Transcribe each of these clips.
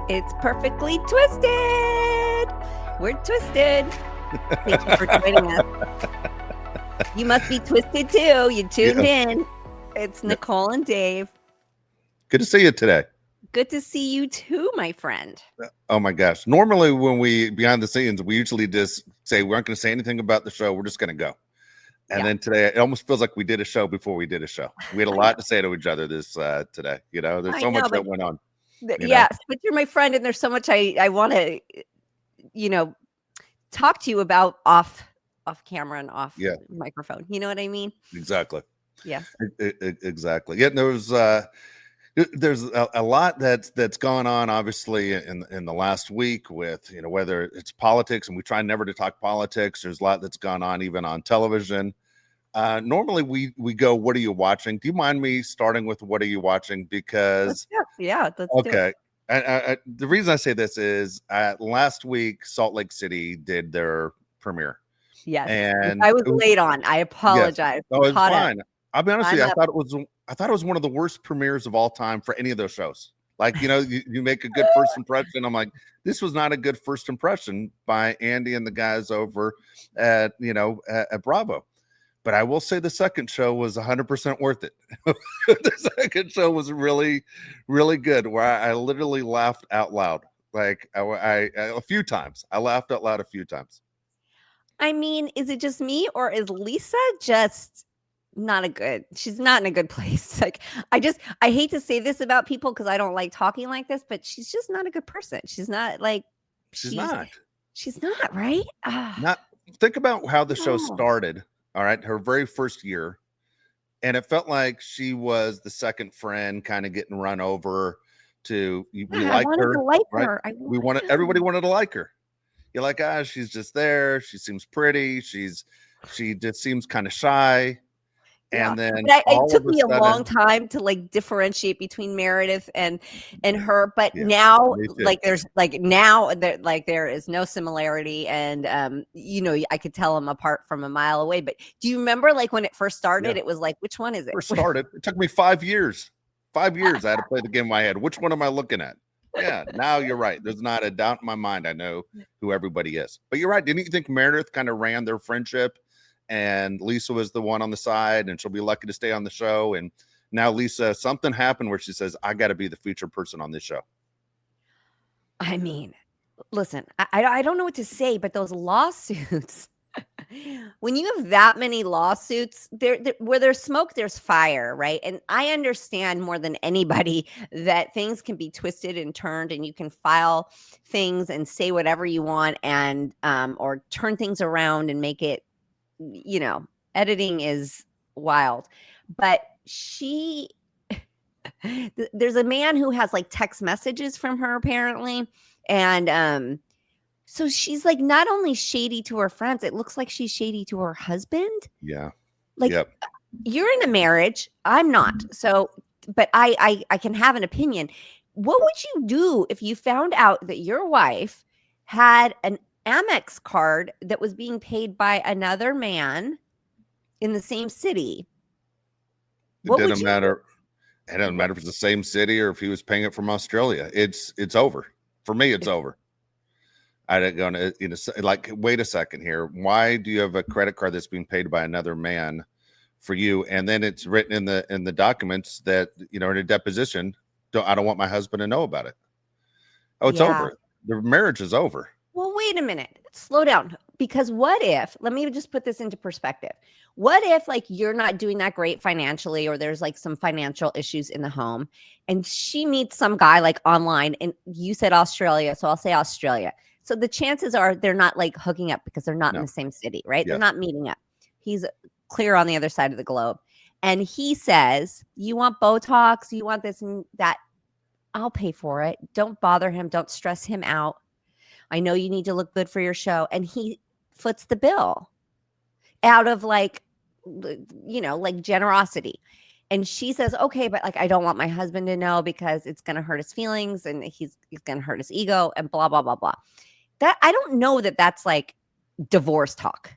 It's perfectly twisted. We're twisted. Thank you for joining us. You must be twisted too. You tuned in. It's Nicole and Dave. Good to see you today. Good to see you too, my friend. Oh my gosh. Normally when we behind the scenes, we usually just say we aren't going to say anything about the show. We're just going to go. And then today, it almost feels like we did a show before we did a show. We had a lot to say to each other this today. You know, there's so much that went on. Yes, but you're my friend, and there's so much I want to, talk to you about off camera and off microphone. You know what I mean? Exactly. Yes. Exactly. Yeah. There's a lot that's gone on, obviously, in the last week with, whether it's politics, and we try never to talk politics. There's a lot that's gone on even on television. Normally we go, what are you watching? Do you mind me starting with what are you watching? Because let's okay. The reason I say this is last week Salt Lake City did their premiere. Yes, and I was late on. I apologize. Yes. Oh, it's fine. I'll be honest with you. I thought it was one of the worst premieres of all time for any of those shows. Like, you make a good first impression. I'm like, this was not a good first impression by Andy and the guys over at Bravo. But I will say the second show was 100% worth it. The second show was really, really good, where I literally laughed out loud. Like I a few times. I laughed out loud a few times. I mean, is it just me, or is Lisa just she's not in a good place? Like, I hate to say this about people because I don't like talking like this, but she's just not a good person. She's not like, she's not, right? Not think about how the show started. All right. Her very first year. And it felt like she was the second friend kind of getting run over we liked her. Right? Everybody wanted to like her. You're like, she's just there. She seems pretty. She just seems kind of shy. And then it took me a long time to differentiate between Meredith and her. But now, there is no similarity, and I could tell them apart from a mile away. But do you remember when it first started? It was like, which one is it? First started. It took me 5 years. 5 years I had to play the game in my head. Which one am I looking at? Yeah, now you're right. There's not a doubt in my mind. I know who everybody is. But you're right. Didn't you think Meredith kind of ran their friendship? And Lisa was the one on the side, and she'll be lucky to stay on the show. And now Lisa, something happened where she says, I got to be the featured person on this show. I mean, listen, I don't know what to say, but those lawsuits, when you have that many lawsuits, where there's smoke, there's fire, right? And I understand more than anybody that things can be twisted and turned, and you can file things and say whatever you want, and or turn things around and make it, editing is wild. But there's a man who has text messages from her apparently, and so she's not only shady to her friends, it looks like she's shady to her husband. Yeah. You're in a marriage, I'm not. So, but I can have an opinion. What would you do if you found out that your wife had an Amex card that was being paid by another man in the same city? It doesn't matter. It doesn't matter if it's the same city or if he was paying it from Australia. It's over. For me, it's over. I didn't go to, wait a second here. Why do you have a credit card that's being paid by another man for you? And then it's written in the documents that, in a deposition, I don't want my husband to know about it. Oh, it's over. The marriage is over. Well, wait a minute. Slow down. Because what if, let me just put this into perspective. What if you're not doing that great financially, or there's some financial issues in the home, and she meets some guy online, and you said Australia, so I'll say Australia. So the chances are they're not hooking up because they're not in the same city, right? Yeah. They're not meeting up. He's clear on the other side of the globe. And he says, you want Botox? You want this and that? I'll pay for it. Don't bother him. Don't stress him out. I know you need to look good for your show. And he foots the bill out of generosity. And she says, okay, but I don't want my husband to know because it's going to hurt his feelings, and he's going to hurt his ego, and blah, blah, blah, blah. That I don't know that that's divorce talk.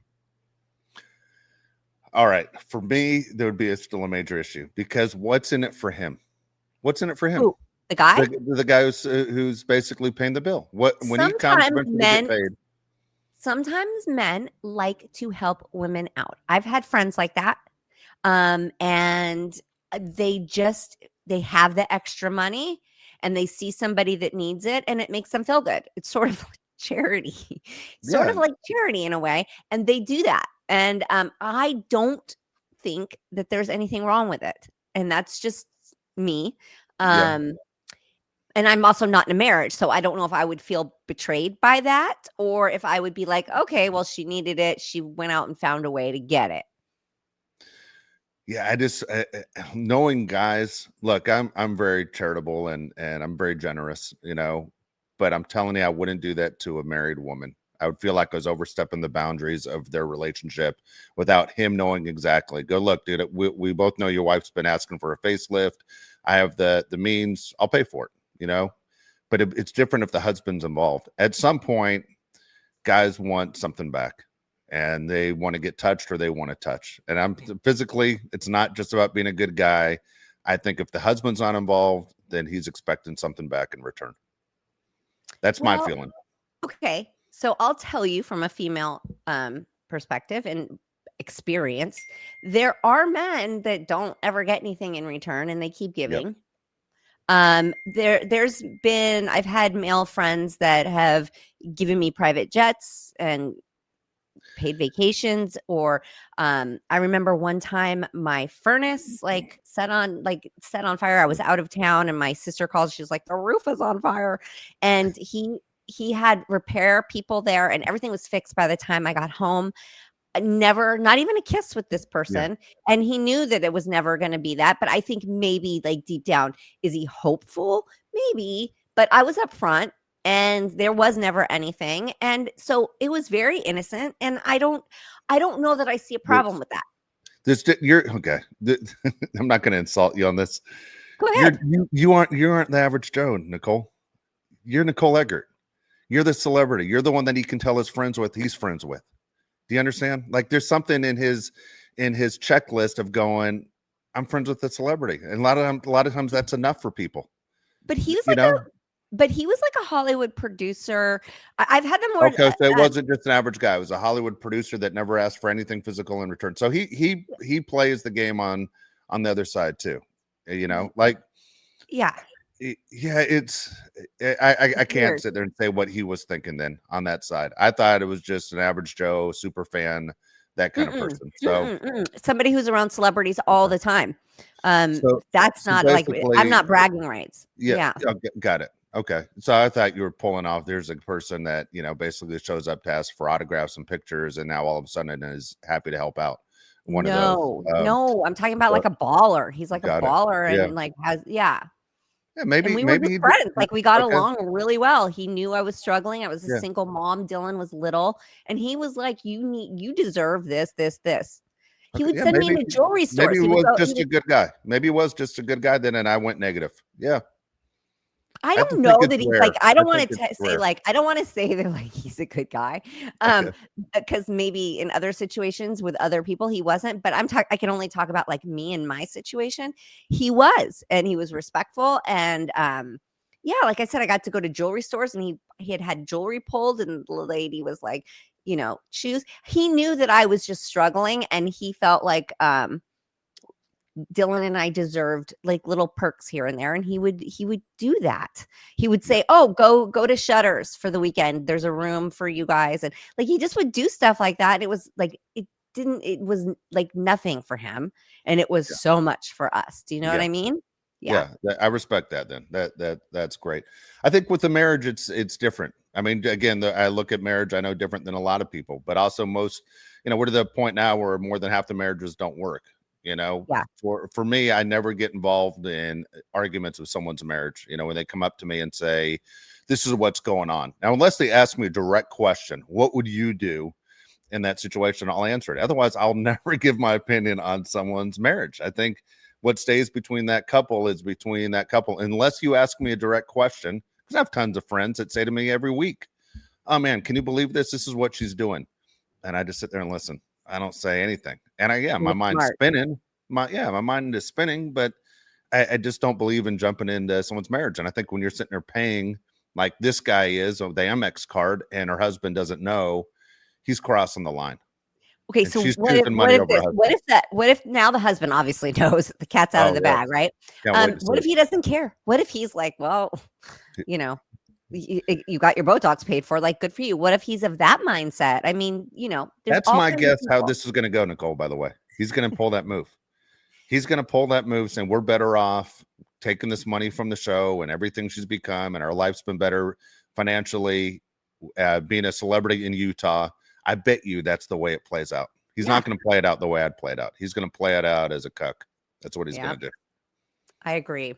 All right. For me, there would be still a major issue, because what's in it for him? What's in it for him? Ooh. The guy? The guy who's basically paying the bill. When he comes eventually to get paid. Sometimes men like to help women out. I've had friends like that. And they have the extra money and they see somebody that needs it and it makes them feel good. It's sort of like charity, sort of like charity in a way. And they do that. And I don't think that there's anything wrong with it. And that's just me. And I'm also not in a marriage, so I don't know if I would feel betrayed by that or if I would be like, okay, well, she needed it. She went out and found a way to get it. Yeah, I just knowing guys. Look, I'm very charitable and I'm very generous, but I'm telling you, I wouldn't do that to a married woman. I would feel like I was overstepping the boundaries of their relationship without him knowing exactly. Go look, dude. We both know your wife's been asking for a facelift. I have the means. I'll pay for it. But it's different if the husband's involved. At some point, guys want something back. And they want to get touched or they want to touch. And I'm physically, it's not just about being a good guy. I think if the husband's not involved, then he's expecting something back in return. That's my feeling. Okay. So I'll tell you from a female perspective and experience, there are men that don't ever get anything in return and they keep giving. Yep. I've had male friends that have given me private jets and paid vacations, or I remember one time my furnace set on fire. I was out of town and my sister called. She was like, the roof is on fire. And he had repair people there and everything was fixed by the time I got home. Not even a kiss with this person. Yeah. And he knew that it was never going to be that. But I think maybe deep down, is he hopeful? Maybe. But I was upfront. And there was never anything. And so it was very innocent. And I don't know that I see a problem with that. You're okay. I'm not going to insult you on this. Go ahead. You aren't the average Joe, Nicole. You're Nicole Eggert. You're the celebrity. You're the one that he can tell his friends with. He's friends with. Do you understand? Like there's something in his checklist of going, I'm friends with the celebrity. And a lot of times that's enough for people. But he was But he was like a Hollywood producer. I've had them more. Okay, so it wasn't just an average guy. It was a Hollywood producer that never asked for anything physical in return. So he plays the game on the other side too. Yeah. It's I can't sit there and say what he was thinking then on that side. I thought it was just an average Joe super fan, that kind of person. So somebody who's around celebrities all the time. That's not like I'm not bragging rights. Yeah. Got it. Okay. So I thought you were pulling off. There's a person that, basically shows up to ask for autographs and pictures and now all of a sudden is happy to help out. No, I'm talking about like a baller. He's like a baller and has. Yeah, maybe we were just friends. We got along really well. He knew I was struggling. I was a single mom. Dylan was little. And he was like, you deserve this. He would send me into jewelry stores. Maybe he was just a good guy. Maybe he was just a good guy then and I went negative. Yeah. I don't know that he's like, I don't want to say I don't want to say that he's a good guy. Because maybe in other situations with other people, he wasn't, but I can only talk about me and my situation. He was, and he was respectful. And, like I said, I got to go to jewelry stores and he had jewelry pulled and the lady was like, choose. He knew that I was just struggling and he felt like, Dylan and I deserved little perks here and there. And he would do that. He would say, oh, go to Shutters for the weekend. There's a room for you guys. And he just would do stuff like that. And it was it was nothing for him. And it was so much for us. Do you know what I mean? Yeah. I respect that then. That's great. I think with the marriage, it's different. I mean, again, I look at marriage, I know different than a lot of people, but also most, we're to the point now where more than half the marriages don't work. For me, I never get involved in arguments with someone's marriage. When they come up to me and say, this is what's going on. Now, unless they ask me a direct question, what would you do in that situation? I'll answer it. Otherwise, I'll never give my opinion on someone's marriage. I think what stays between that couple is between that couple, unless you ask me a direct question, because I have tons of friends that say to me every week, oh man, can you believe this? This is what she's doing. And I just sit there and listen. I don't say anything. And my mind's spinning. My mind is spinning, but I just don't believe in jumping into someone's marriage. And I think when you're sitting there paying like this guy is of the Amex card and her husband doesn't know, he's crossing the line. Okay, And so she's what choosing money over her husband. what if now the husband obviously knows the cat's out of the bag, right? Can't wait to What see if he doesn't care? What if he's like, well, you know, you got your Botox paid for, like, good for you. What if he's of that mindset? I mean, there's That's all my kinds of guess how people. this is going to go, Nicole, by the way. He's going to pull that move. He's going to pull that move saying we're better off taking this money from the show and everything she's become, and our life's been better financially, being a celebrity in Utah. I bet you that's the way it plays out. He's not going to play it out the way I'd play it out. He's going to play it out as a cuck. That's what he's going to do. I agree.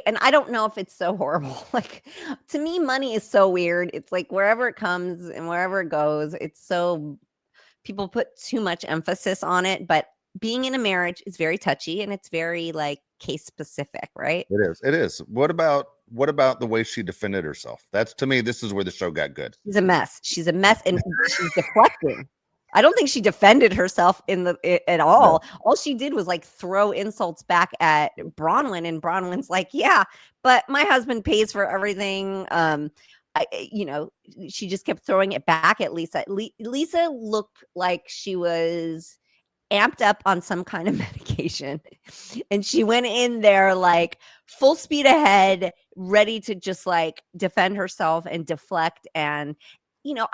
And I don't know if it's so horrible. Like, to me, money is so weird. It's like wherever it comes and wherever it goes, it's so, people put too much emphasis on it. But being in a marriage is very touchy, and it's very like case specific, right? It is. What about the way she defended herself? That's, to me, this is where the show got good. She's a mess, and she's deflecting. I don't think she defended herself at all. No. All she did was like throw insults back at Bronwyn, and Bronwyn's like, yeah, but my husband pays for everything. She just kept throwing it back at Lisa. Lisa looked like she was amped up on some kind of medication, and she went in there like full speed ahead, ready to just like defend herself and deflect. And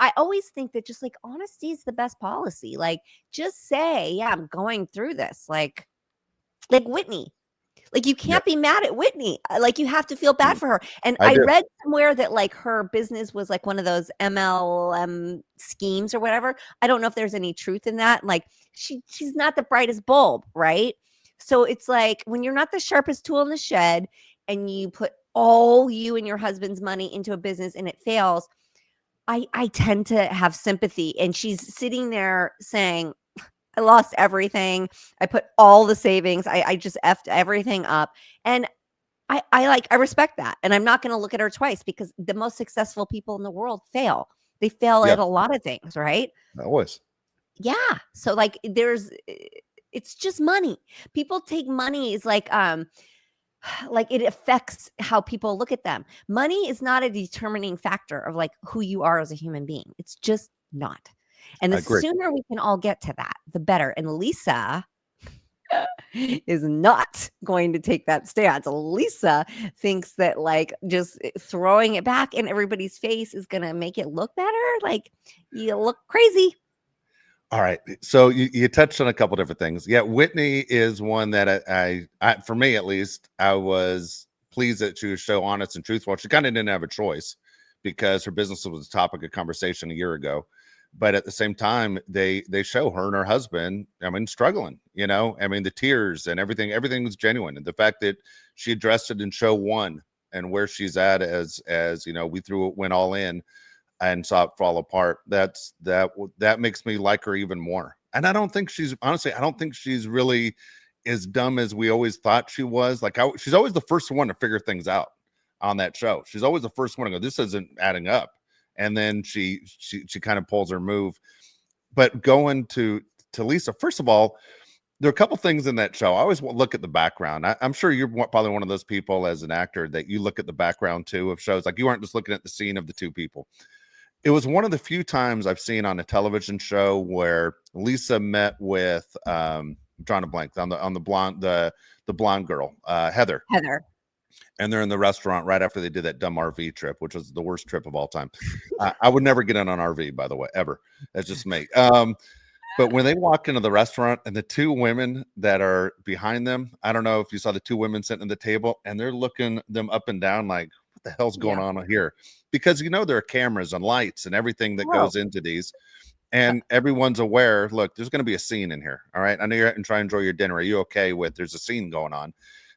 I always think that just like honesty is the best policy. Like, just say, yeah, I'm going through this. Like Whitney. Like, you can't be mad at Whitney. Like, you have to feel bad for her. And I read somewhere that like her business was like one of those MLM schemes or whatever. I don't know if there's any truth in that. Like, she's not the brightest bulb, right? So it's like when you're not the sharpest tool in the shed and you put all you and your husband's money into a business and it fails, I tend to have sympathy. And she's sitting there saying, I lost everything. I put all the savings. I just effed everything up. And I respect that. And I'm not going to look at her twice, because the most successful people in the world fail. They fail at a lot of things, right? Always. Yeah. So like it's just money. People take money as like it affects how people look at them. Money is not a determining factor of like who you are as a human being. It's just not. And the sooner we can all get to that, the better. And Lisa is not going to take that stance. Lisa thinks that like just throwing it back in everybody's face is going to make it look better. Like, you look crazy. All right. So you touched on a couple different things. Yeah. Whitney is one that I for me, at least, I was pleased that she was so honest and truthful. She kind of didn't have a choice because her business was a topic of conversation a year ago. But at the same time, they show her and her husband, I mean, struggling, the tears and everything was genuine. And the fact that she addressed it in show one and where she's at as we went all in and saw it fall apart. That makes me like her even more. And I don't think she's really as dumb as we always thought she was. Like, she's always the first one to figure things out on that show. She's always the first one to go, this isn't adding up. And then she kind of pulls her move. But going to Lisa, first of all, there are a couple things in that show. I always look at the background. I'm sure you're probably one of those people as an actor that you look at the background too of shows. Like, you aren't just looking at the scene of the two people. It was one of the few times I've seen on a television show where Lisa met with I'm drawing a blank on the blonde girl, Heather. And they're in the restaurant right after they did that dumb RV trip, which was the worst trip of all time. I would never get in on RV, by the way, ever. That's just me. But when they walk into the restaurant and the two women that are behind them, I don't know if you saw the two women sitting at the table, and they're looking them up and down like, what the hell's going on here? Because there are cameras and lights and everything that goes into these. And everyone's aware, look, there's going to be a scene in here. All right. I know you're trying to enjoy your dinner. Are you okay with there's a scene going on?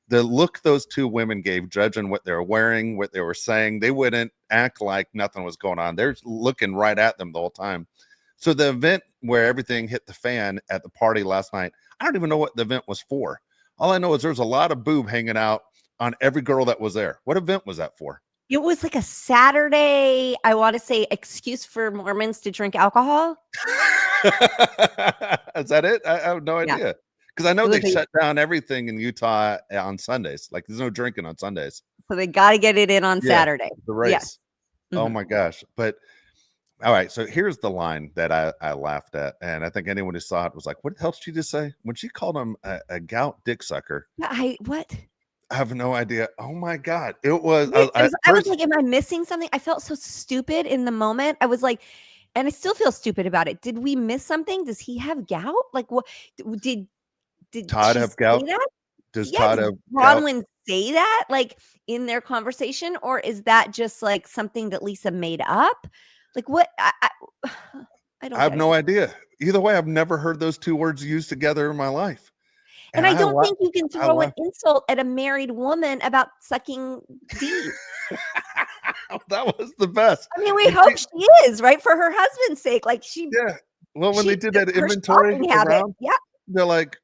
The look those two women gave, judging what they were wearing, what they were saying, they wouldn't act like nothing was going on. They're looking right at them the whole time. So the event where everything hit the fan at the party last night, I don't even know what the event was for. All I know is there's a lot of boob hanging out on every girl that was there. What event was that for? It was like a Saturday, I want to say, excuse for Mormons to drink alcohol. Is that it? I have no idea. Because I know they shut down everything in Utah on Sundays. Like there's no drinking on Sundays. So they got to get it in on Saturday. The race. Yes. Oh my gosh. But all right. So here's the line that I laughed at. And I think anyone who saw it was like, what the hell did she just say? When she called him a gout dick sucker. What? I have no idea. Oh my God. It was. I was like, am I missing something? I felt so stupid in the moment. I was like, and I still feel stupid about it. Did we miss something? Does he have gout? Like what did Todd have gout? Does Todd have Bronwyn say that like in their conversation, or is that just like something that Lisa made up? Like what? I don't. I have no idea. Either way, I've never heard those two words used together in my life. And I don't think you can throw an insult at a married woman about sucking D. That was the best. I mean, we hope she is, right? For her husband's sake. Like yeah. Well, when they did that inventory around, they're like,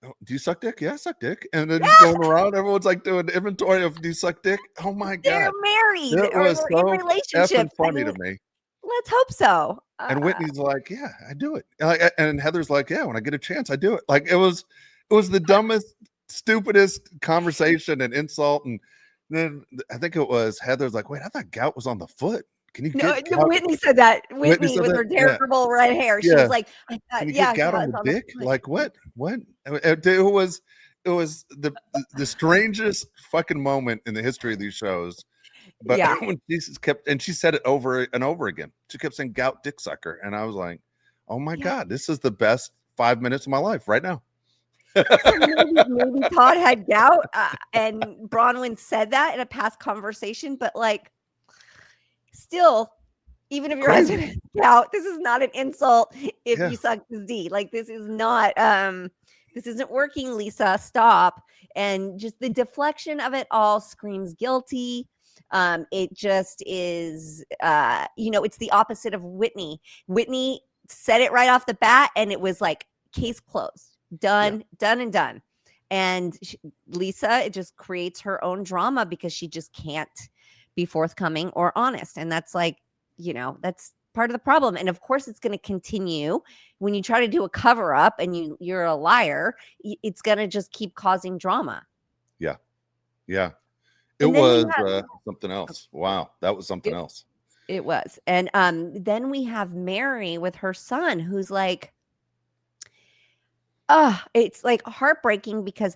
oh, do you suck dick? Yeah, I suck dick. And then just going around, everyone's like doing inventory of do you suck dick? Oh my God. They're married. It was in relationship. Funny to me. Let's hope so. And Whitney's like, yeah, I do it. And Heather's like, yeah, when I get a chance, I do it. Like it was the dumbest, stupidest conversation and insult. And then I think it was Heather's like, wait, I thought gout was on the foot. Can you get gout? Whitney said that. Whitney with her terrible red hair. She was like, I thought, can you get gout on the dick? Like what? It was the strangest fucking moment in the history of these shows. But when Jesus and she said it over and over again. She kept saying gout dick sucker. And I was like, oh my God, this is the best 5 minutes of my life right now. So maybe Todd had gout and Bronwyn said that in a past conversation, but like still, even if your husband has gout, this is not an insult if you suck the D. Like this is not this isn't working, Lisa. Stop. And just the deflection of it all screams guilty. It just is it's the opposite of Whitney. Whitney said it right off the bat and it was like case closed. Done and done. And Lisa, it just creates her own drama because she just can't be forthcoming or honest. And that's like, that's part of the problem. And of course, it's going to continue when you try to do a cover up and you're a liar. It's going to just keep causing drama. Yeah. Yeah. It was something else. Wow. That was something else. It was. And then we have Mary with her son who's like, it's like heartbreaking because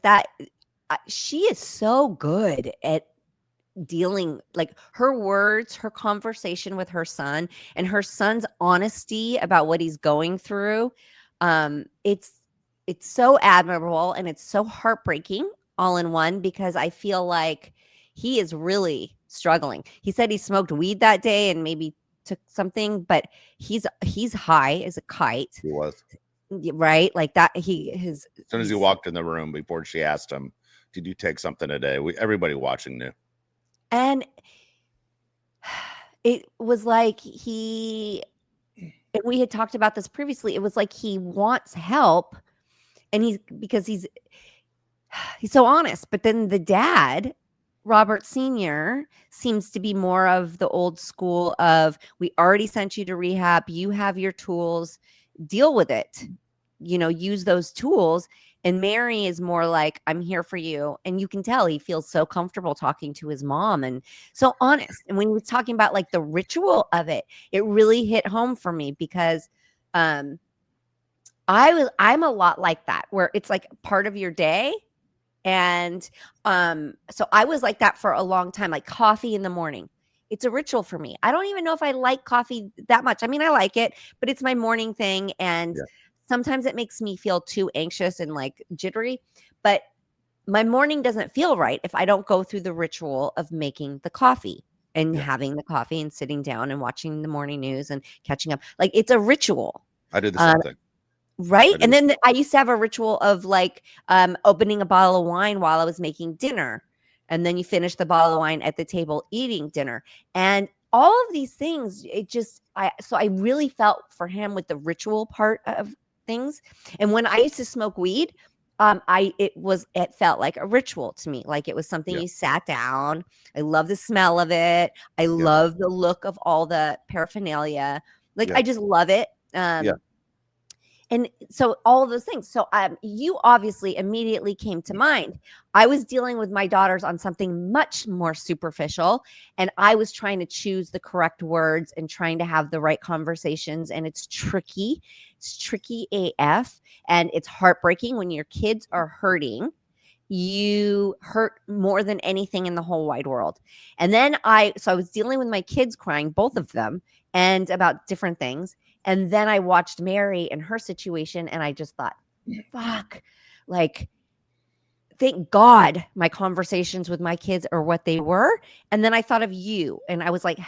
she is so good at dealing, like her words, her conversation with her son and her son's honesty about what he's going through. It's so admirable and it's so heartbreaking all in one because I feel like he is really struggling. He said he smoked weed that day and maybe took something, but he's high as a kite. He was. Right, like that. As soon as he walked in the room before she asked him, "Did you take something today?" Everybody watching knew, and it was like we had talked about this previously. It was like he wants help, and because he's so honest. But then the dad, Robert Sr., seems to be more of the old school of we already sent you to rehab. You have your tools. Deal with it, use those tools. And Mary is more like, I'm here for you. And you can tell he feels so comfortable talking to his mom and so honest. And when he was talking about like the ritual of it, it really hit home for me because I'm a lot like that, where it's like part of your day. And so I was like that for a long time, like coffee in the morning. It's a ritual for me. I don't even know if I like coffee that much. I mean, I like it, but it's my morning thing. And sometimes it makes me feel too anxious and like jittery. But my morning doesn't feel right if I don't go through the ritual of making the coffee and having the coffee and sitting down and watching the morning news and catching up. Like it's a ritual. I did the same thing. Right. And then I used to have a ritual of like opening a bottle of wine while I was making dinner. And then you finish the bottle of wine at the table eating dinner. And all of these things, so I really felt for him with the ritual part of things. And when I used to smoke weed, it felt like a ritual to me. Like it was something you sat down. I love the smell of it. I love the look of all the paraphernalia. Like I just love it. And so all of those things. So you obviously immediately came to mind. I was dealing with my daughters on something much more superficial, and I was trying to choose the correct words and trying to have the right conversations. And it's tricky. It's tricky AF. And it's heartbreaking when your kids are hurting. You hurt more than anything in the whole wide world. And then I was dealing with my kids crying, both of them, and about different things. And then I watched Mary and her situation, and I just thought, fuck, like, thank God my conversations with my kids are what they were. And then I thought of you, and I was like,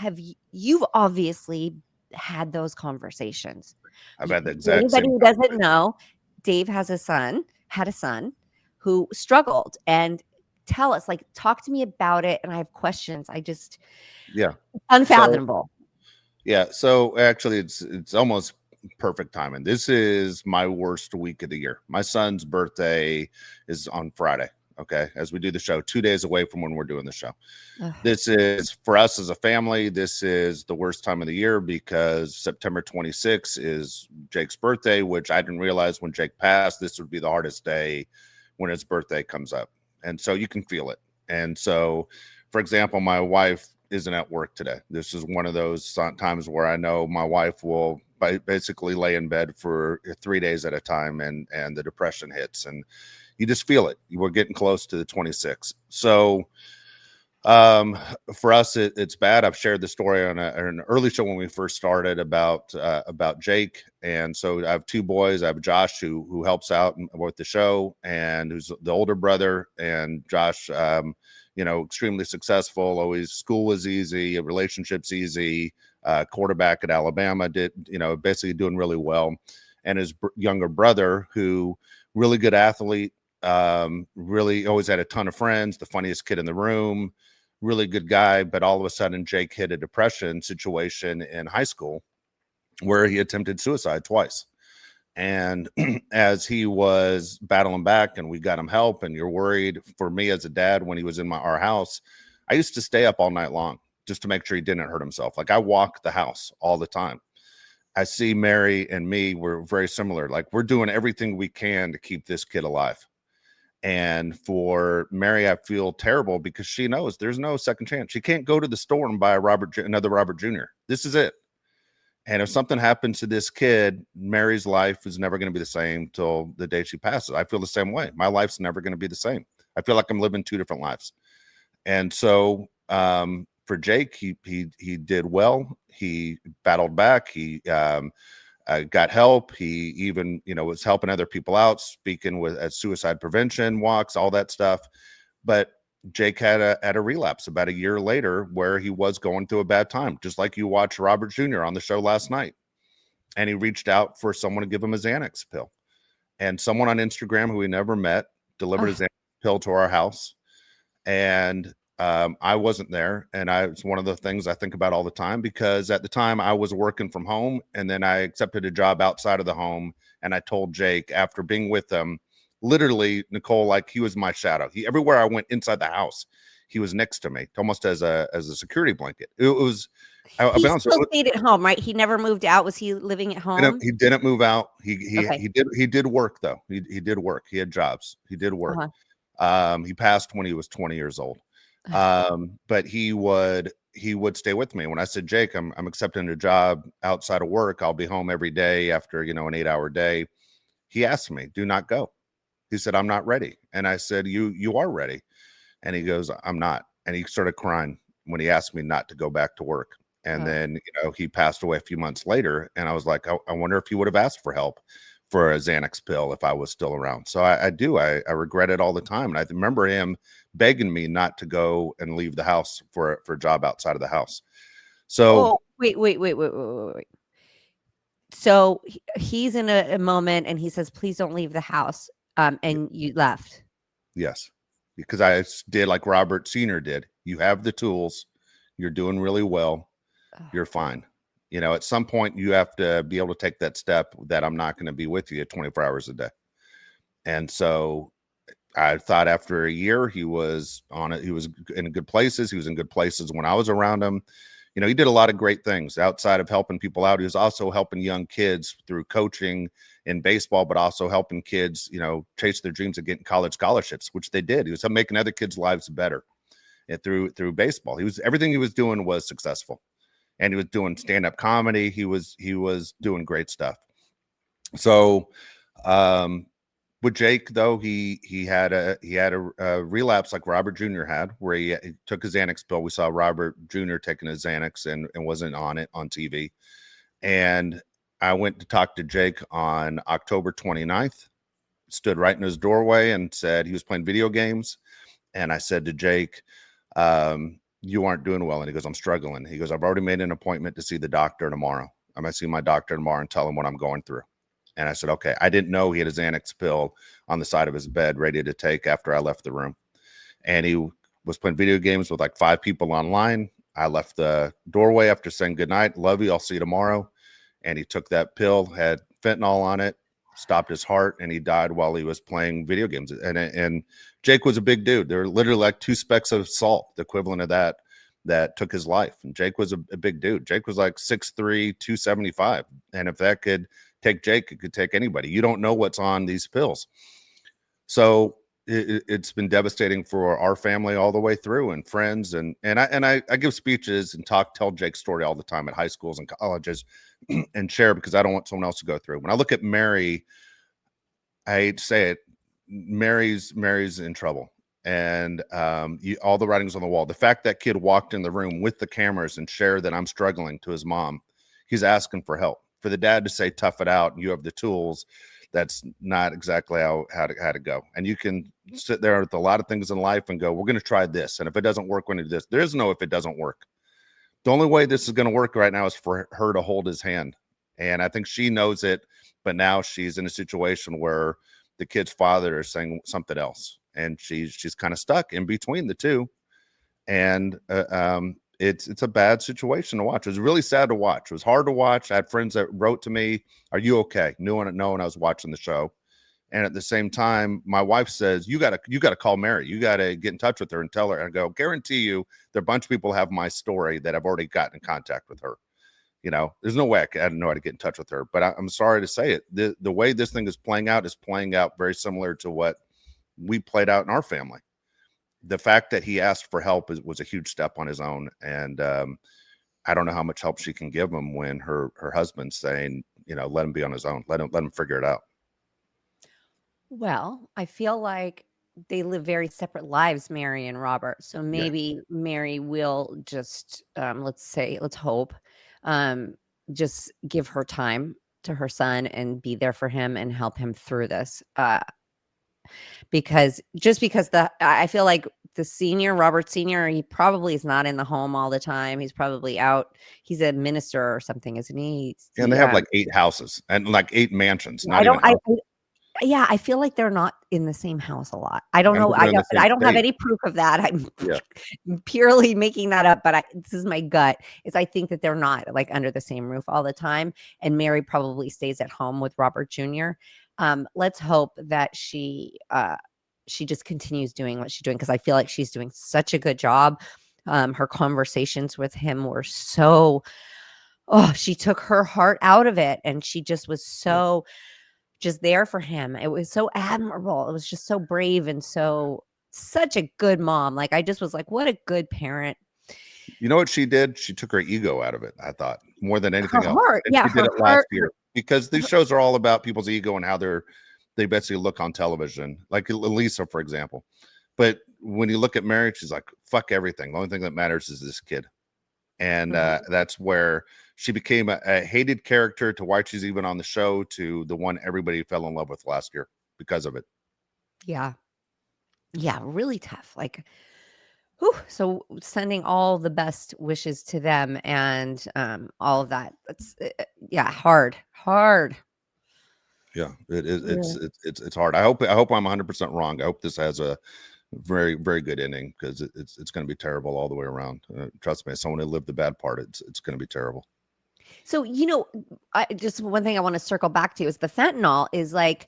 you've obviously had those conversations. I've had the exact Anybody same who doesn't know, Dave had a son who struggled. And talk to me about it. And I have questions. Unfathomable. So actually it's almost perfect timing. This is my worst week of the year. My son's birthday is on Friday. Okay. As we do the show, 2 days away from when we're doing the show. Ugh. This is, for us as a family, this is the worst time of the year because September 26th is Jake's birthday, which I didn't realize when Jake passed, this would be the hardest day when his birthday comes up. And so you can feel it. And so, for example, my wife isn't at work today. This is one of those times where I know my wife will basically lay in bed for 3 days at a time, and the depression hits, and you just feel it. We're getting close to the 26th. So for us, it's bad. I've shared the story on an early show when we first started about Jake. And so I have two boys. I have Josh who helps out with the show, and who's the older brother, and Josh, extremely successful. Always school was easy, relationships easy, quarterback at Alabama, basically doing really well. And his younger brother, who really good athlete, really always had a ton of friends, the funniest kid in the room, really good guy. But all of a sudden, Jake hit a depression situation in high school where he attempted suicide twice. And as he was battling back, and we got him help, and you're worried for me as a dad, when he was in our house, I used to stay up all night long just to make sure he didn't hurt himself. Like, I walked the house all the time. I see Mary and me, we're very similar. Like, we're doing everything we can to keep this kid alive. And for Mary, I feel terrible because she knows there's no second chance. She can't go to the store and buy another Robert Jr. This is it. And if something happens to this kid, Mary's life is never going to be the same till the day she passes. I feel the same way. My life's never going to be the same. I feel like I'm living two different lives. And so for Jake, he did well. He battled back. He got help. He even, was helping other people out, speaking at suicide prevention walks, all that stuff. But Jake had a relapse about a year later where he was going through a bad time, just like you watched Robert Jr. on the show last night. And he reached out for someone to give him a Xanax pill. And someone on Instagram who we never met delivered a Xanax pill to our house. And I wasn't there. And it's one of the things I think about all the time, because at the time I was working from home, and then I accepted a job outside of the home. And I told Jake, after being with him, literally, Nicole, like, he was my shadow. Everywhere I went inside the house, he was next to me, almost as a security blanket. It was. He still stayed at home, right? He never moved out. Was he living at home? He didn't move out. He did work though. He did work. He had jobs. He did work. He passed when he was 20 years old. But he would stay with me. When I said, Jake, I'm accepting a job outside of work, I'll be home every day after, an 8-hour day. He asked me, do not go. He said, I'm not ready. And I said, you are ready. And he goes, I'm not. And he started crying when he asked me not to go back to work. And then, he passed away a few months later. And I was like, I wonder if he would have asked for help for a Xanax pill if I was still around. So I do. I regret it all the time. And I remember him begging me not to go and leave the house for a job outside of the house. So wait. So he's in a moment, and he says, please don't leave the house. And you left. Yes, because I did like Robert Sr. did. You have the tools. You're doing really well. You're fine. At some point you have to be able to take that step that I'm not going to be with you 24 hours a day. And so I thought after a year he was on it. He was in good places. He was in good places when I was around him. You know, he did a lot of great things outside of helping people out. He was also helping young kids through coaching in baseball, but also helping kids, you know, chase their dreams of getting college scholarships, which they did. He was making other kids' lives better through baseball. Everything he was doing was successful, and he was doing stand-up comedy. He was doing great stuff. So, with Jake though, he had a relapse like Robert Jr. had, where he took his Xanax pill. We saw Robert Jr. taking his Xanax and wasn't on it on TV. And I went to talk to Jake on October 29th, stood right in his doorway and said he was playing video games. And I said to Jake, you aren't doing well. And he goes, I'm struggling. He goes, I've already made an appointment to see the doctor tomorrow. I'm going to see my doctor tomorrow and tell him what I'm going through. And I said, okay. I didn't know he had his Xanax pill on the side of his bed ready to take after I left the room. And he was playing video games with like 5 people online. I left the doorway after saying goodnight. Love you. I'll see you tomorrow. And he took that pill, had fentanyl on it, stopped his heart, and he died while he was playing video games. And Jake was a big dude. There were literally like 2 specks of salt, the equivalent of that took his life. And Jake was a big dude. Jake was like 6'3", 275. And if that could take Jake, it could take anybody. You don't know what's on these pills. So it's been devastating for our family all the way through, and friends. And I give speeches and tell Jake's story all the time at high schools and colleges and share, because I don't want someone else to go through. When I look at Mary, I hate to say it, Mary's in trouble. And all the writings on the wall. The fact that kid walked in the room with the cameras and shared that I'm struggling to his mom, he's asking for help. For the dad to say, tough it out, and you have the tools, that's not exactly how to go. And you can sit there with a lot of things in life and go, we're going to try this. And if it doesn't work, we're going to do this. There is no if it doesn't work. The only way this is going to work right now is for her to hold his hand. And I think she knows it, but now she's in a situation where the kid's father is saying something else. And she's kind of stuck in between the two. And it's a bad situation to watch. It was really sad to watch. It was hard to watch. I had friends that wrote to me, are you okay? Knowing I was watching the show. And at the same time, my wife says, you gotta call Mary. You gotta get in touch with her and tell her. And I go, guarantee you, there are a bunch of people have my story that have already gotten in contact with her. You know, there's no way I didn't know how to get in touch with her. But I'm sorry to say it. The way this thing is playing out very similar to what we played out in our family. The fact that he asked for help was a huge step on his own. And I don't know how much help she can give him when her husband's saying, you know, let him be on his own. Let him figure it out. Well, I feel like they live very separate lives, Mary and Robert. So maybe Mary will just, let's hope, just give her time to her son and be there for him and help him through this. Because I feel like Robert Sr., he probably is not in the home all the time. He's probably out. He's a minister or something, isn't he? And they have like 8 houses and like 8 mansions. I feel like they're not in the same house a lot. I don't know. I don't have any proof of that. I'm purely making that up, but this is my gut. I think that they're not like under the same roof all the time. And Mary probably stays at home with Robert Jr. Let's hope that she just continues doing what she's doing, because I feel like she's doing such a good job. Her conversations with him were she took her heart out of it, and she just was so just there for him. It was so admirable. It was just so brave and such a good mom. Like, I just was like, what a good parent. You know what she did? She took her ego out of it, I thought, more than anything else. And she did it last year, because these shows are all about people's ego and how they basically look on television, like Lisa, for example. But when you look at Mary, she's like, fuck everything. The only thing that matters is this kid. And that's where she became a hated character, to why she's even on the show, to the one everybody fell in love with last year because of it. Yeah. Yeah. Really tough. Like, so sending all the best wishes to them, and all of that. That's hard. Yeah, it is. It's hard. I hope I'm 100% wrong. I hope this has a very, very good ending, because it's going to be terrible all the way around. Trust me, as someone who lived the bad part, it's going to be terrible. So, just one thing I want to circle back to is the fentanyl is like,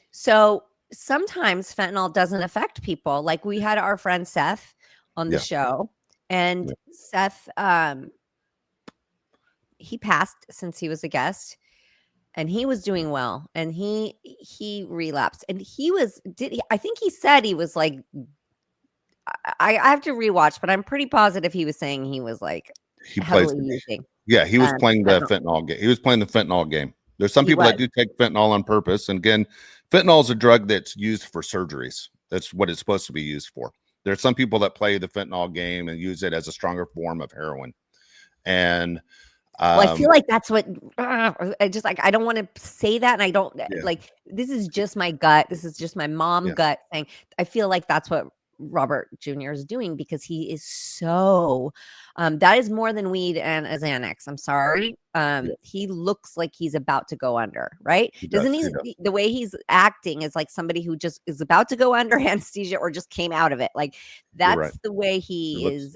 so sometimes fentanyl doesn't affect people. Like, we had our friend Seth on the show, and Seth, he passed since he was a guest, and he was doing well, and he relapsed, and I think he said he was like, I have to rewatch, but I'm pretty positive he was saying he was like He plays. heavily using. Yeah, he was playing the fentanyl. fentanyl game. He was playing the fentanyl game. There's some He people was. that do take fentanyl on purpose. And again, fentanyl is a drug that's used for surgeries. That's what it's supposed to be used for. There's some people that play the fentanyl game and use it as a stronger form of heroin. And Well, I feel like that's what I just like. I don't want to say that, and I don't like. This is just my gut. This is just my mom gut thing. I feel like that's what Robert Jr. is doing because he is so. That is more than weed and a Xanax. I'm sorry. He looks like he's about to go under. Right? Doesn't he? The way he's acting is like somebody who just is about to go under anesthesia or just came out of it. Like that's the way he is.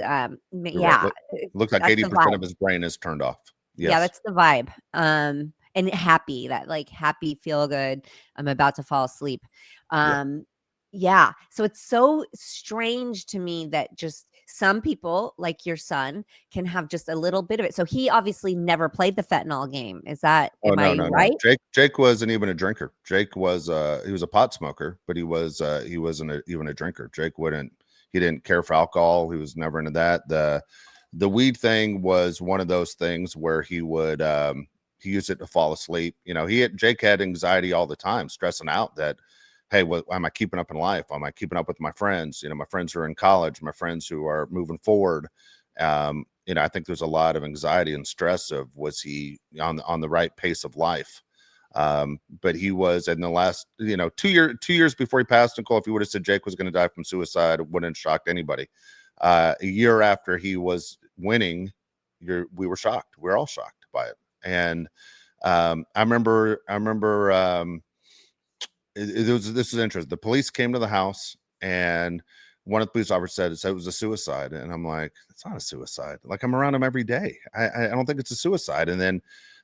Looks like 80% of his brain is turned off. Yes. Yeah, that's the vibe. And happy, that like happy, feel good. I'm about to fall asleep. Yeah. So it's so strange to me that just some people like your son can have just a little bit of it. So he obviously never played the fentanyl game. Is that am I right? No. Jake wasn't even a drinker. Jake was he was a pot smoker, but he wasn't even a drinker. He didn't care for alcohol. He was never into that. The weed thing was one of those things where he would he used it to fall asleep. You know, Jake had anxiety all the time, stressing out that, hey, what am I keeping up in life? Am I keeping up with my friends? You know, my friends who are in college, my friends who are moving forward. You know, I think there's a lot of anxiety and stress of was he on the right pace of life? But he was in the last, 2 years before he passed, Nicole, if you would have said Jake was going to die from suicide, it wouldn't have shocked anybody. A year after he was winning, we were shocked. We were all shocked by it. And I remember this is interesting. The police came to the house, and one of the police officers said it was a suicide. And I'm like, it's not a suicide. Like, I'm around him every day. I don't think it's a suicide. And then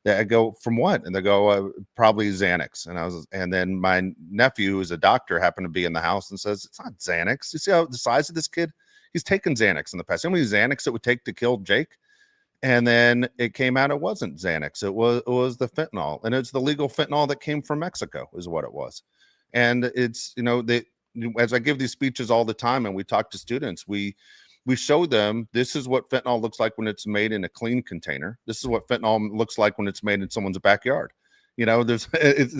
I go, from what? And they go, probably Xanax. And then my nephew, who's a doctor, happened to be in the house and says, it's not Xanax. You see how the size of this kid? He's taken Xanax in the past. How many Xanax it would take to kill Jake? And then it came out it wasn't Xanax. It was the fentanyl, and it's the legal fentanyl that came from Mexico, is what it was. And it's as I give these speeches all the time, and we talk to students, we show them this is what fentanyl looks like when it's made in a clean container. This is what fentanyl looks like when it's made in someone's backyard. There's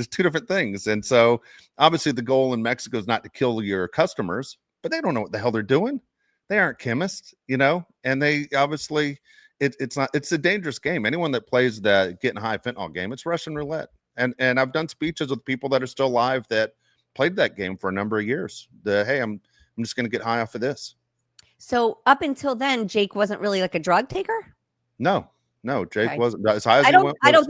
two different things, and so obviously the goal in Mexico is not to kill your customers, but they don't know what the hell they're doing. They aren't chemists, and they obviously it's a dangerous game. Anyone that plays that getting high fentanyl game, it's Russian roulette. And I've done speeches with people that are still alive that played that game for a number of years. Hey, I'm just going to get high off of this. So up until then, Jake wasn't really like a drug taker? No, Jake wasn't. As high as I don't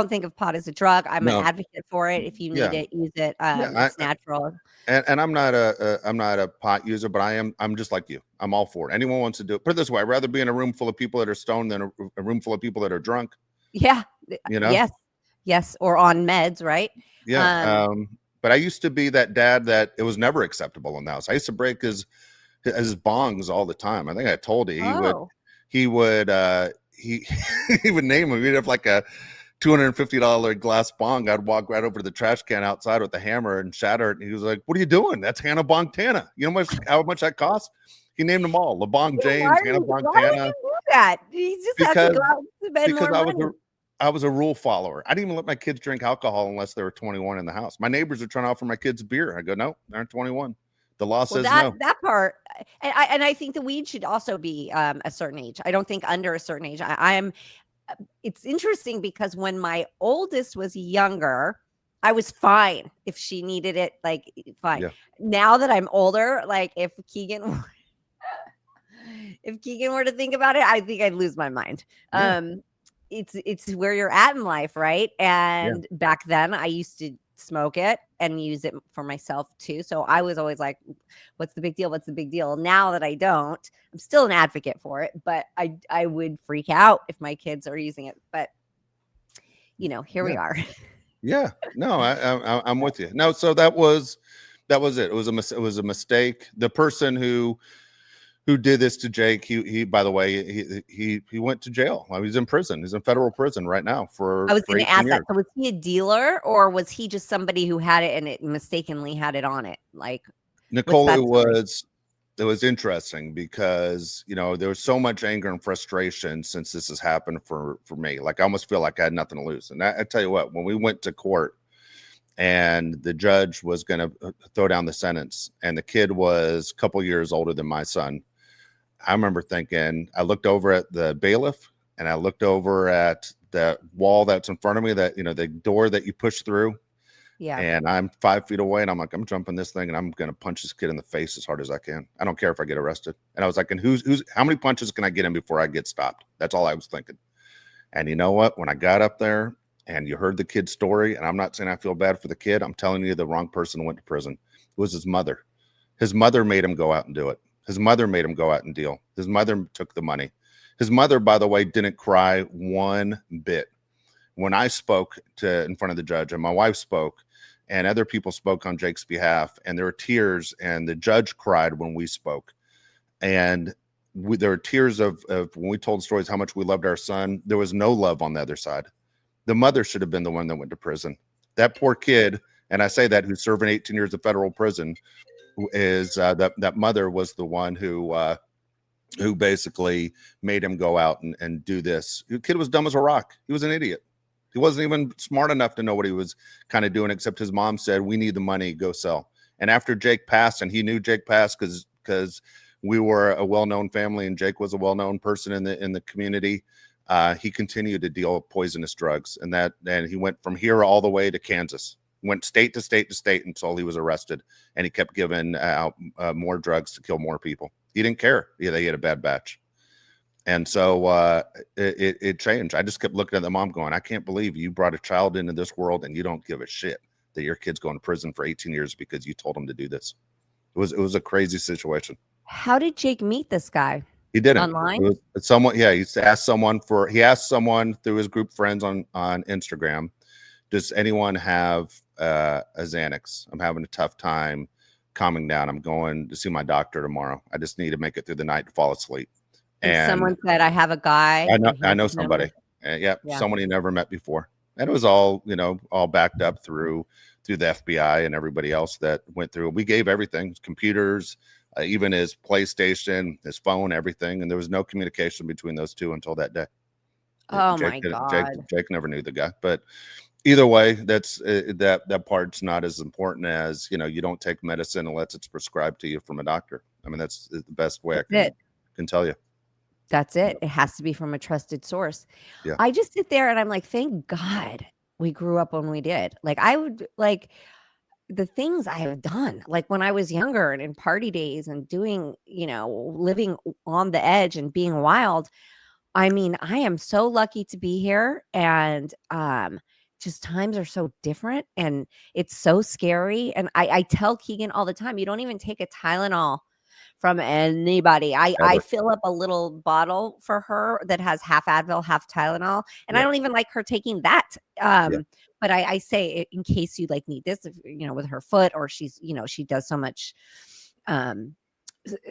think of pot as a drug. I'm an advocate for it. If you need it, use it. It's natural. And I'm not a pot user, but I'm just like you. I'm all for it. Anyone wants to do it. Put it this way: I'd rather be in a room full of people that are stoned than a room full of people that are drunk. Yeah. Yes. Or on meds, right? Yeah. But I used to be that dad that it was never acceptable in the house. I used to break his bongs all the time. I think I told you he would he would name him. He'd have like a $250 glass bong. I'd walk right over to the trash can outside with the hammer and shatter it. And he was like, "What are you doing? That's Hannah Bongtana. You know how much that costs?" He named them all: LeBong James, Hannah Bongtana. Why would you do that? He just has to go out and spend more money. I was a rule follower. I didn't even let my kids drink alcohol unless they were 21 in the house. My neighbors are trying to offer my kids beer. I go, no, they aren't 21. The law says no. That part, and I think the weed should also be a certain age. I don't think under a certain age. It's interesting because when my oldest was younger, I was fine if she needed it, like fine. Yeah. Now that I'm older, like if Keegan were to think about it, I think I'd lose my mind. Yeah. It's where you're at in life, right? And back then I used to smoke it and use it for myself too. So I was always like, what's the big deal? What's the big deal? Now that I don't, I'm still an advocate for it, but I would freak out if my kids are using it. But here we are. Yeah, no, I'm with you. No, so that was it. It was a mistake. The person who who did this to Jake. He by the way, he went to jail. He's in prison. He's in federal prison right now for I was going to ask 18 that. years. So was he a dealer or was he just somebody who had it and it mistakenly had it on it? Like, Nicole, that it was interesting because, you know, there was so much anger and frustration since this has happened for me. Like, I almost feel like I had nothing to lose. And I tell you what, when we went to court and the judge was going to throw down the sentence, and the kid was a couple years older than my son, I remember thinking, I looked over at the bailiff and I looked over at the wall that's in front of me, that, you know, the door that you push through. Yeah. And I'm 5 feet away, and I'm like, I'm jumping this thing, and I'm going to punch this kid in the face as hard as I can. I don't care if I get arrested. And I was like, and how many punches can I get him before I get stopped? That's all I was thinking. And you know what? When I got up there and you heard the kid's story, and I'm not saying I feel bad for the kid, I'm telling you, the wrong person went to prison. It was his mother. His mother made him go out and do it. His mother made him go out and deal. His mother took the money. His mother, by the way, didn't cry one bit. When I spoke in front of the judge, and my wife spoke, and other people spoke on Jake's behalf, and there were tears, and the judge cried when we spoke. And there were tears of when we told stories how much we loved our son. There was no love on the other side. The mother should have been the one that went to prison. That poor kid, and I say that, who's serving 18 years of federal prison, is that mother was the one who basically made him go out and do this. The kid was dumb as a rock. He was an idiot. He wasn't even smart enough to know what he was kind of doing, except his mom said, we need the money, go sell. And after Jake passed, and he knew Jake passed because we were a well-known family and Jake was a well-known person in the community, he continued to deal poisonous drugs. And he went from here all the way to Kansas, went state to state to state until he was arrested. And he kept giving out more drugs to kill more people. He didn't care. Yeah, they had a bad batch. And so it changed. I just kept looking at the mom going, I can't believe you brought a child into this world and you don't give a shit that your kid's going to prison for 18 years because you told him to do this. It was a crazy situation. How did Jake meet this guy? He didn't. Online? It was someone, yeah, he asked someone through his group friends on Instagram, does anyone have a Xanax? I'm having a tough time calming down. I'm going to see my doctor tomorrow. I just need to make it through the night to fall asleep. And someone said, I have a guy. I know somebody. Yeah, someone he never met before. And it was all, you know, all backed up through the FBI and everybody else that went through. We gave everything, computers, even his PlayStation, his phone, everything. And there was no communication between those two until that day. Oh, my God. Jake never knew the guy. But either way, that's that part's not as important as, you know, you don't take medicine unless it's prescribed to you from a doctor. I mean, that's the best way I can tell you. That's it. It has to be from a trusted source. Yeah. I just sit there and I'm like, thank God we grew up when we did. Like, I would like the things I have done, like when I was younger and in party days and doing, you know, living on the edge and being wild. I mean, I am so lucky to be here, and just times are so different and it's so scary. And I tell Keegan all the time, you don't even take a Tylenol from anybody. I fill up a little bottle for her that has half Advil, half Tylenol, and I don't even like her taking that. But I say, in case you like need this, if, you know, with her foot, or she's, you know, she does so much.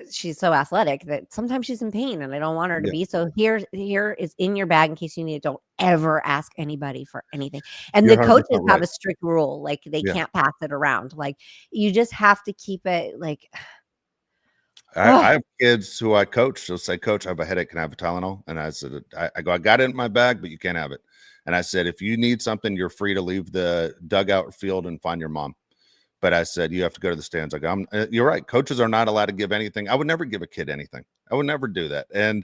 She's so athletic that sometimes she's in pain, and I don't want her to be. So here is in your bag in case you need it. Don't ever ask anybody for anything. And the coaches have a strict rule, like they can't pass it around. Like you just have to keep it like. I have kids who I coach. They'll say, Coach, I have a headache. Can I have a Tylenol? And I said, I got it in my bag, but you can't have it. And I said, if you need something, you're free to leave the dugout field and find your mom. But I said, you have to go to the stands. I go, you're right. Coaches are not allowed to give anything. I would never give a kid anything. I would never do that. And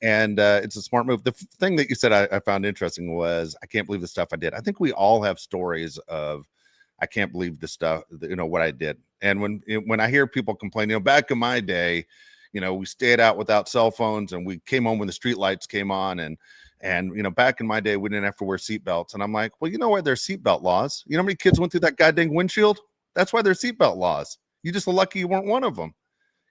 it's a smart move. The thing that you said I found interesting was, I can't believe the stuff I did. I think we all have stories of, I can't believe the stuff, you know, what I did. And when I hear people complain, you know, back in my day, you know, we stayed out without cell phones and we came home when the street lights came on. And, you know, back in my day, we didn't have to wear seatbelts. And I'm like, well, you know why there's seatbelt laws? You know how many kids went through that goddamn windshield? That's why there's seatbelt laws. You just lucky you weren't one of them.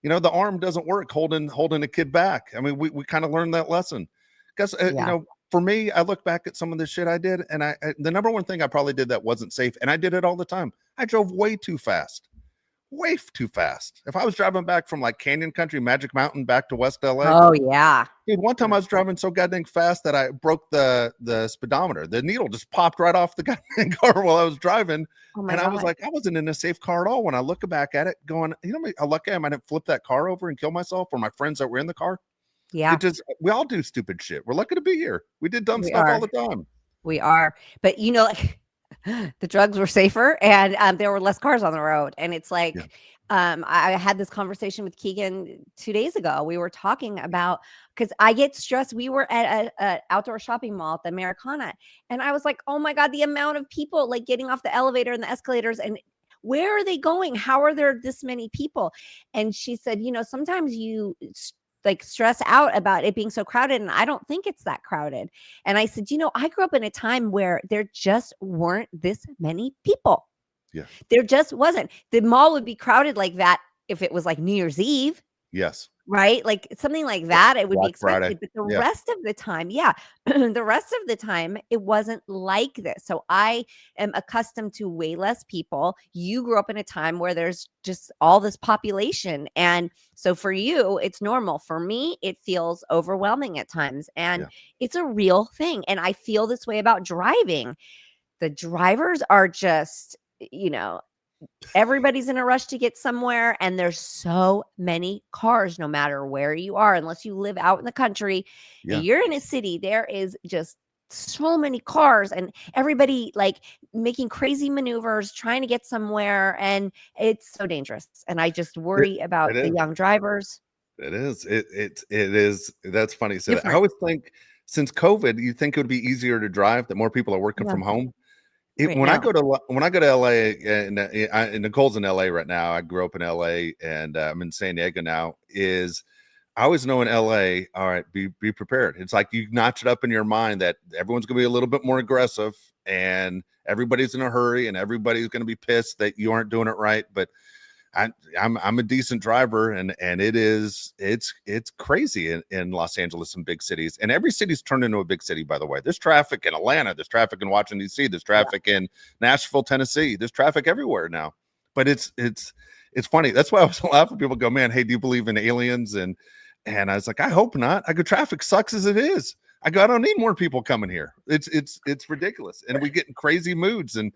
You know, the arm doesn't work holding a kid back. I mean, we kind of learned that lesson. Because, you know, for me, I look back at some of the shit I did, and the number one thing I probably did that wasn't safe, and I did it all the time. I drove way too fast. way too fast. If I was driving back from like Canyon Country, Magic Mountain back to West LA, Oh yeah. dude, one time I was driving so goddamn fast that I broke the speedometer. The needle just popped right off the goddamn car while I was driving. Oh my And I was God. like, I wasn't in a safe car at all. When I look back at it, going, you know how lucky I am I didn't flip that car over and kill myself or my friends that were in the car. Yeah. It just, we all do stupid shit. We're lucky to be here. We did dumb We stuff all are. the time. We are. But you know, like the drugs were safer and there were less cars on the road. And it's like, Yeah. I had this conversation with Keegan 2 days ago. We were talking about, because I get stressed. We were at a outdoor shopping mall at the Americana. And I was like, oh my God, the amount of people like getting off the elevator and the escalators, and where are they going? How are there this many people? And she said, you know, sometimes you like stress out about it being so crowded, and I don't think it's that crowded. And I said, you know, I grew up in a time where there just weren't this many people. Yeah. There just wasn't. The mall would be crowded like that if it was like New Year's Eve. Yes. Right? Like something like that, it would Black be expected. Friday. But the Yeah. rest of the time, yeah, the rest of the time, it wasn't like this. So I am accustomed to way less people. You grew up in a time where there's just all this population. And so for you, it's normal. For me, it feels overwhelming at times. And it's a real thing. And I feel this way about driving. The drivers are just, you know, everybody's in a rush to get somewhere, and there's so many cars no matter where you are, unless you live out in the country. And you're in a city, there is just so many cars and everybody like making crazy maneuvers trying to get somewhere, and it's so dangerous. And I just worry about the young drivers. It is. It is. That's funny. So I Different. always think since COVID, you think it would be easier to drive, that more people are working from home. When I go to LA, and Nicole's in LA right now. I grew up in LA, and I'm in San Diego now. I always know in LA, all right, be prepared. It's like you notch it up in your mind that everyone's going to be a little bit more aggressive, and everybody's in a hurry, and everybody's going to be pissed that you aren't doing it right. But I'm a decent driver, and it's crazy in Los Angeles and big cities, and every city's turned into a big city. By the way, there's traffic in Atlanta, there's traffic in Washington D.C., there's traffic in Nashville, Tennessee, there's traffic everywhere now. But it's funny. That's why I was laughing. People go, man, hey, do you believe in aliens? And I was like, I hope not. I go, traffic sucks as it is. I go, I don't need more people coming here. It's ridiculous, and we get in crazy moods. And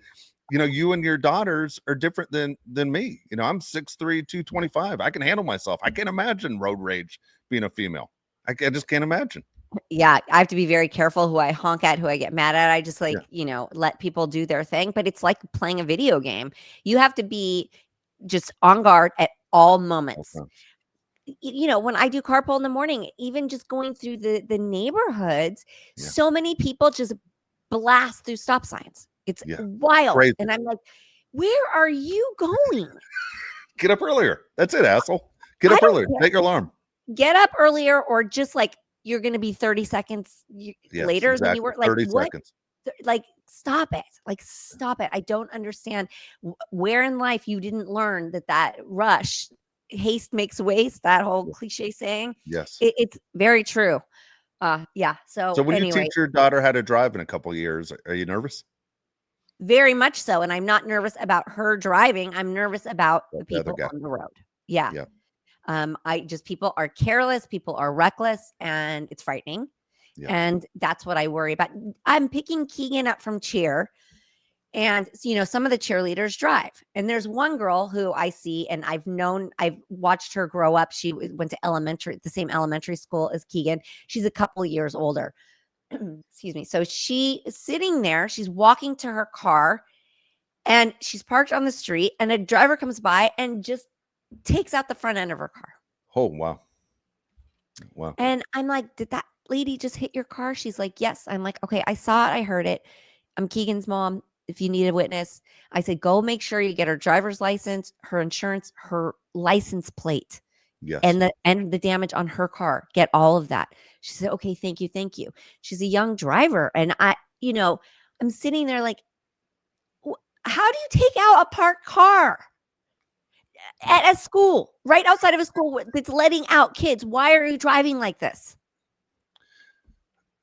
you know, you and your daughters are different than me. You know, I'm 6'3", 225. I can handle myself. I can't imagine road rage being a female. I just can't imagine. Yeah, I have to be very careful who I honk at, who I get mad at. I just you know, let people do their thing. But it's like playing a video game. You have to be just on guard at all moments. Okay. You know, when I do carpool in the morning, even just going through the neighborhoods, so many people just blast through stop signs. It's wild. Crazy. And I'm like, where are you going? Get up earlier. That's it, asshole. Get up earlier. Take your alarm. Get up earlier, or just like you're going to be 30 seconds later than you were. Like 30 seconds. Like, stop it. Like, stop it. I don't understand where in life you didn't learn that rush, haste makes waste, that whole cliche saying. Yes. It's very true. Yeah. So when you teach your daughter how to drive in a couple of years, are you nervous? Very much so. And I'm not nervous about her driving. I'm nervous about the people on the road. Yeah. People are careless. People are reckless, and it's frightening. Yeah. And that's what I worry about. I'm picking Keegan up from cheer, and you know, some of the cheerleaders drive, and there's one girl who I see, and I've watched her grow up. She went to the same elementary school as Keegan. She's a couple years older. Excuse me. So she is sitting there, she's walking to her car, and she's parked on the street, and a driver comes by and just takes out the front end of her car. Oh, wow. Wow. And I'm like, did that lady just hit your car? She's like, yes. I'm like, okay, I saw it. I heard it. I'm Keegan's mom. If you need a witness, I said, go make sure you get her driver's license, her insurance, her license plate. Yes. And the damage on her car. Get all of that. She said, okay, thank you. Thank you. She's a young driver. And I'm sitting there like, how do you take out a parked car at a school, right outside of a school that's letting out kids? Why are you driving like this?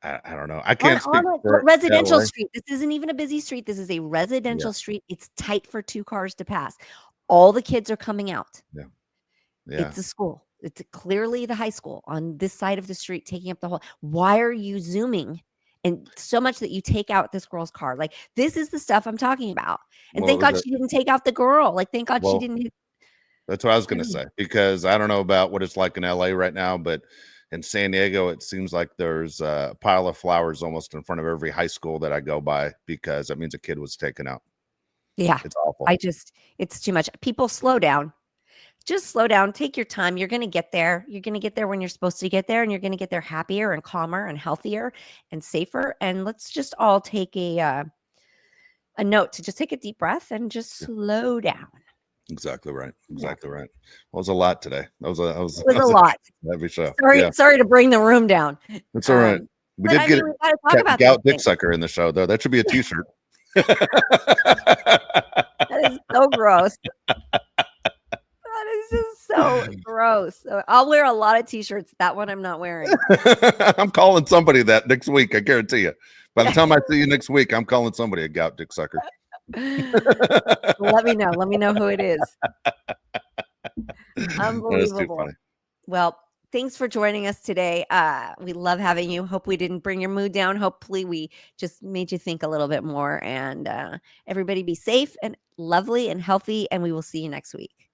I don't know. I can't speak for residential street. This isn't even a busy street. This is a residential street. It's tight for two cars to pass. all the kids are coming out. Yeah. It's a school. It's clearly the high school on this side of the street taking up the whole. Why are you Zooming? And so much that you take out this girl's car. Like, this is the stuff I'm talking about. And thank God she didn't take out the girl. Like, thank God she didn't. That's what I was going to say, because I don't know about what it's like in LA right now, but in San Diego, it seems like there's a pile of flowers almost in front of every high school that I go by, because that means a kid was taken out. Yeah. It's awful. It's too much. People, slow down. Just slow down. Take your time. You're going to get there. You're going to get there when you're supposed to get there, and you're going to get there happier and calmer and healthier and safer. And let's just all take a note to just take a deep breath and just slow down. Exactly right. Exactly right. Well, it was a lot today. It was a lot. Heavy show. Sorry to bring the room down. It's all right. We did get a gout dick sucker in the show, though. That should be a t-shirt. That is so gross. That is just so gross. So I'll wear a lot of t-shirts. That one I'm not wearing. I'm calling somebody that next week. I guarantee you. By the time I see you next week, I'm calling somebody a gout dick sucker. Let me know. Let me know who it is. Unbelievable. Well, thanks for joining us today. We love having you. Hope we didn't bring your mood down. Hopefully we just made you think a little bit more. And everybody be safe and lovely and healthy. And we will see you next week.